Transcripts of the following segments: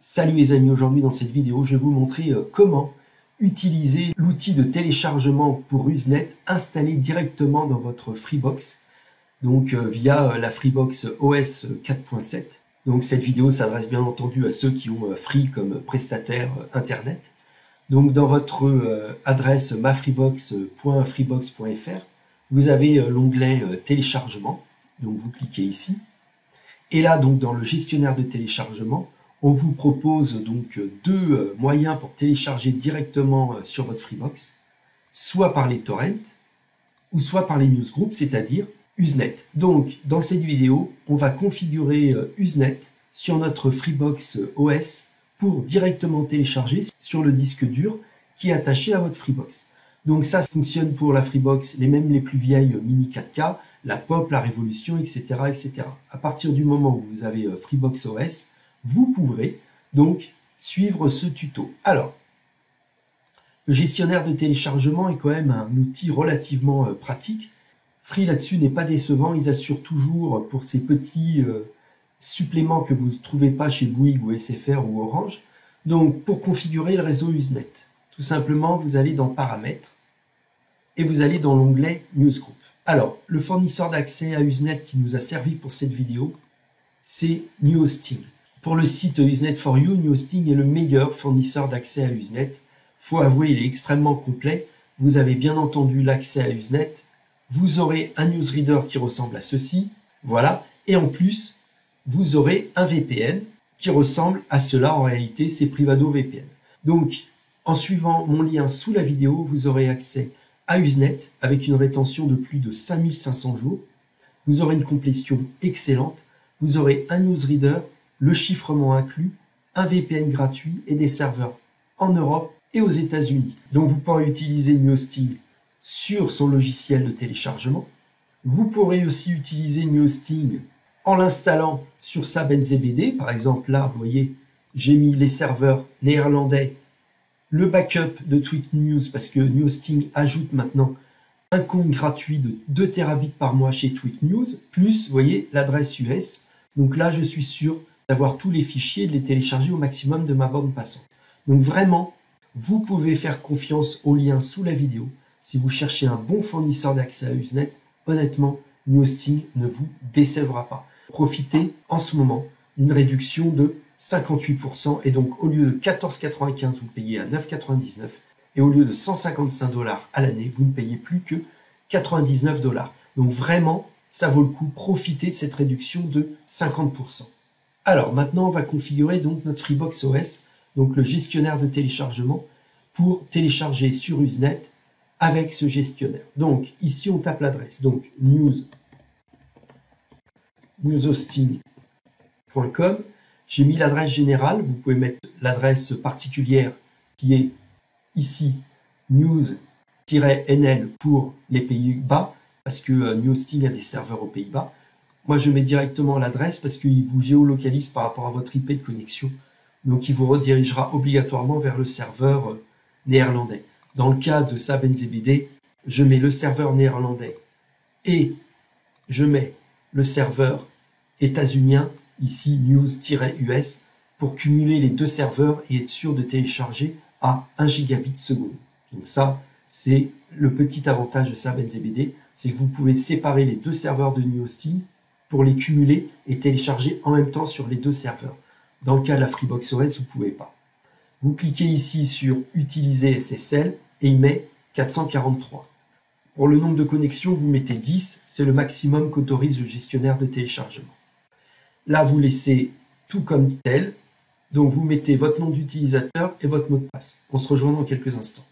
Salut les amis, aujourd'hui dans cette vidéo, je vais vous montrer comment utiliser l'outil de téléchargement pour Usenet installé directement dans votre Freebox, donc via la Freebox OS 4.7. Donc cette vidéo s'adresse bien entendu à ceux qui ont Free comme prestataire internet. Donc dans votre adresse mafreebox.freebox.fr, vous avez l'onglet téléchargement, donc vous cliquez ici. Et là, donc dans le gestionnaire de téléchargement, on vous propose donc deux moyens pour télécharger directement sur votre Freebox, soit par les torrents ou soit par les newsgroups, c'est-à-dire Usenet. Donc dans cette vidéo, on va configurer Usenet sur notre Freebox OS pour directement télécharger sur le disque dur qui est attaché à votre Freebox. Donc ça fonctionne pour la Freebox, les plus vieilles Mini 4K, la Pop, la Révolution, etc., etc. À partir du moment où vous avez Freebox OS, vous pourrez donc suivre ce tuto. Alors, le gestionnaire de téléchargement est quand même un outil relativement pratique. Free là-dessus n'est pas décevant, ils assurent toujours pour ces petits suppléments que vous ne trouvez pas chez Bouygues ou SFR ou Orange. Donc, pour configurer le réseau Usenet, tout simplement, vous allez dans Paramètres et vous allez dans l'onglet Newsgroup. Alors, le fournisseur d'accès à Usenet qui nous a servi pour cette vidéo, c'est NewHosting. Pour le site Usenet4You, NewHosting est le meilleur fournisseur d'accès à Usenet. Faut avouer, il est extrêmement complet. Vous avez bien entendu l'accès à Usenet. Vous aurez un newsreader qui ressemble à ceci. Voilà. Et en plus, vous aurez un VPN qui ressemble à cela. En réalité, c'est Privado VPN. Donc, en suivant mon lien sous la vidéo, vous aurez accès à Usenet avec une rétention de plus de 5500 jours. Vous aurez une complétion excellente. Vous aurez un newsreader, le chiffrement inclus, un VPN gratuit et des serveurs en Europe et aux États-Unis. Donc vous pourrez utiliser NewHosting sur son logiciel de téléchargement. Vous pourrez aussi utiliser NewHosting en l'installant sur sa BenZBD. Par exemple, là, vous voyez, j'ai mis les serveurs néerlandais, le backup de TweetNews parce que NewHosting ajoute maintenant un compte gratuit de 2 Tb par mois chez TweetNews, plus, vous voyez, l'adresse US. Donc là, je suis sûr d'avoir tous les fichiers et de les télécharger au maximum de ma bande passante. Donc vraiment, vous pouvez faire confiance au lien sous la vidéo. Si vous cherchez un bon fournisseur d'accès à Usenet, honnêtement, NewHosting ne vous décevra pas. Profitez en ce moment d'une réduction de 58% et donc au lieu de 14,95 vous payez à 9,99 et au lieu de 155 $ à l'année, vous ne payez plus que 99 $. Donc vraiment, ça vaut le coup. Profitez de cette réduction de 50%. Alors maintenant, on va configurer donc notre Freebox OS, donc le gestionnaire de téléchargement, pour télécharger sur Usenet avec ce gestionnaire. Donc ici, on tape l'adresse. Donc newshosting.com. J'ai mis l'adresse générale. Vous pouvez mettre l'adresse particulière qui est ici news-nl pour les Pays-Bas, parce que NewHosting a des serveurs aux Pays-Bas. Moi, je mets directement l'adresse parce qu'il vous géolocalise par rapport à votre IP de connexion. Donc, il vous redirigera obligatoirement vers le serveur néerlandais. Dans le cas de sa BenZBD, je mets le serveur néerlandais et je mets le serveur états-unien, ici news-us, pour cumuler les deux serveurs et être sûr de télécharger à 1 gigabit seconde. Donc ça, c'est le petit avantage de sa BenZBD, c'est que vous pouvez séparer les deux serveurs de NewHosting pour les cumuler et télécharger en même temps sur les deux serveurs. Dans le cas de la Freebox OS, vous ne pouvez pas. Vous cliquez ici sur Utiliser SSL et il met 443. Pour le nombre de connexions, vous mettez 10, c'est le maximum qu'autorise le gestionnaire de téléchargement. Là, vous laissez tout comme tel, donc vous mettez votre nom d'utilisateur et votre mot de passe. On se rejoint dans quelques instants.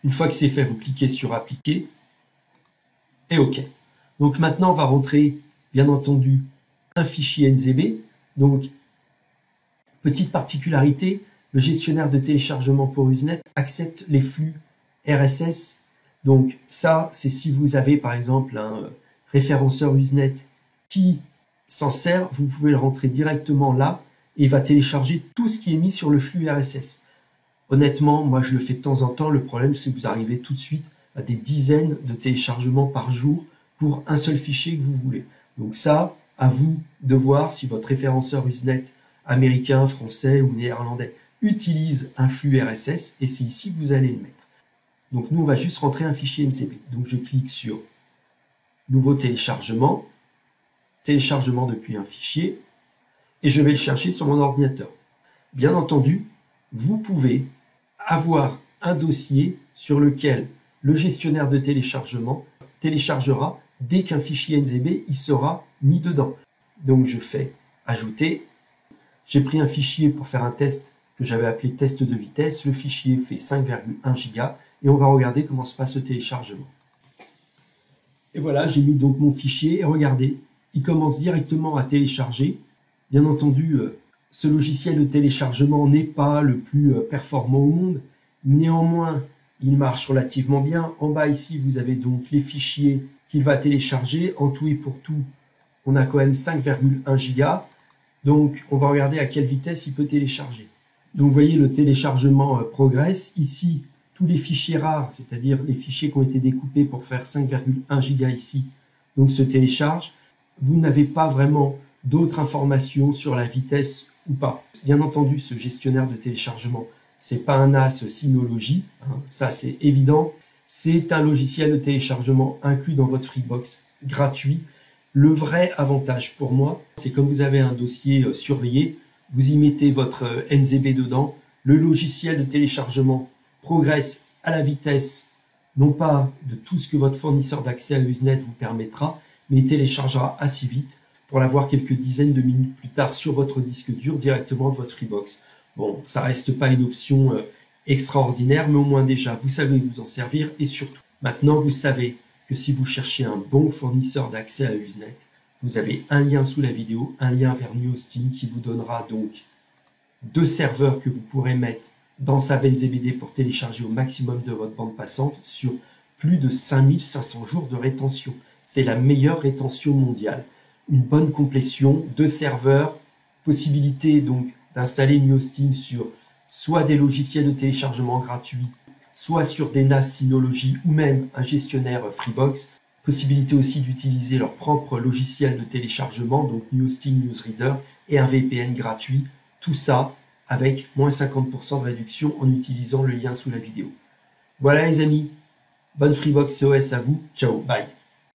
Une fois que c'est fait, vous cliquez sur Appliquer et OK. Donc maintenant, on va rentrer, bien entendu, un fichier NZB. Donc, petite particularité, le gestionnaire de téléchargement pour Usenet accepte les flux RSS. Donc ça, c'est si vous avez par exemple un référenceur Usenet qui s'en sert, vous pouvez le rentrer directement là et il va télécharger tout ce qui est mis sur le flux RSS. Honnêtement, moi je le fais de temps en temps. Le problème, c'est que vous arrivez tout de suite à des dizaines de téléchargements par jour pour un seul fichier que vous voulez. Donc ça, à vous de voir si votre référenceur Usenet américain, français ou néerlandais, utilise un flux RSS et c'est ici que vous allez le mettre. Donc nous, on va juste rentrer un fichier NZB. Donc je clique sur Nouveau téléchargement, téléchargement depuis un fichier, et je vais le chercher sur mon ordinateur. Bien entendu, vous pouvez avoir un dossier sur lequel le gestionnaire de téléchargement téléchargera dès qu'un fichier NZB y sera mis dedans. Donc je fais Ajouter. J'ai pris un fichier pour faire un test que j'avais appelé test de vitesse. Le fichier fait 5,1 Go et on va regarder comment se passe le téléchargement. Et voilà, j'ai mis donc mon fichier et regardez, il commence directement à télécharger. Bien entendu, ce logiciel de téléchargement n'est pas le plus performant au monde. Néanmoins, il marche relativement bien. En bas ici, vous avez donc les fichiers qu'il va télécharger. En tout et pour tout, on a quand même 5,1 Go. Donc, on va regarder à quelle vitesse il peut télécharger. Donc, vous voyez, le téléchargement progresse. Ici, tous les fichiers rares, c'est-à-dire les fichiers qui ont été découpés pour faire 5,1 Go ici, donc se téléchargent. Vous n'avez pas vraiment d'autres informations sur la vitesse ou pas. Bien entendu, ce gestionnaire de téléchargement, c'est pas un NAS Synology, hein, ça c'est évident. C'est un logiciel de téléchargement inclus dans votre Freebox, gratuit. Le vrai avantage pour moi, c'est comme vous avez un dossier surveillé, vous y mettez votre NZB dedans, le logiciel de téléchargement progresse à la vitesse, non pas de tout ce que votre fournisseur d'accès à Usenet vous permettra, mais il téléchargera assez vite pour l'avoir quelques dizaines de minutes plus tard sur votre disque dur directement de votre Freebox. Bon, ça reste pas une option extraordinaire, mais au moins déjà, vous savez vous en servir et surtout, maintenant vous savez que si vous cherchez un bon fournisseur d'accès à Usenet, vous avez un lien sous la vidéo, un lien vers NewHosting qui vous donnera donc 2 serveurs que vous pourrez mettre dans sa BenZBD pour télécharger au maximum de votre bande passante sur plus de 5500 jours de rétention. C'est la meilleure rétention mondiale. Une bonne complétion, 2 serveurs, possibilité donc d'installer NewHosting sur soit des logiciels de téléchargement gratuits, soit sur des NAS Synology ou même un gestionnaire Freebox. Possibilité aussi d'utiliser leur propre logiciel de téléchargement, donc NewHosting Newsreader et un VPN gratuit. Tout ça avec moins 50% de réduction en utilisant le lien sous la vidéo. Voilà les amis, bonne Freebox OS à vous, ciao, bye.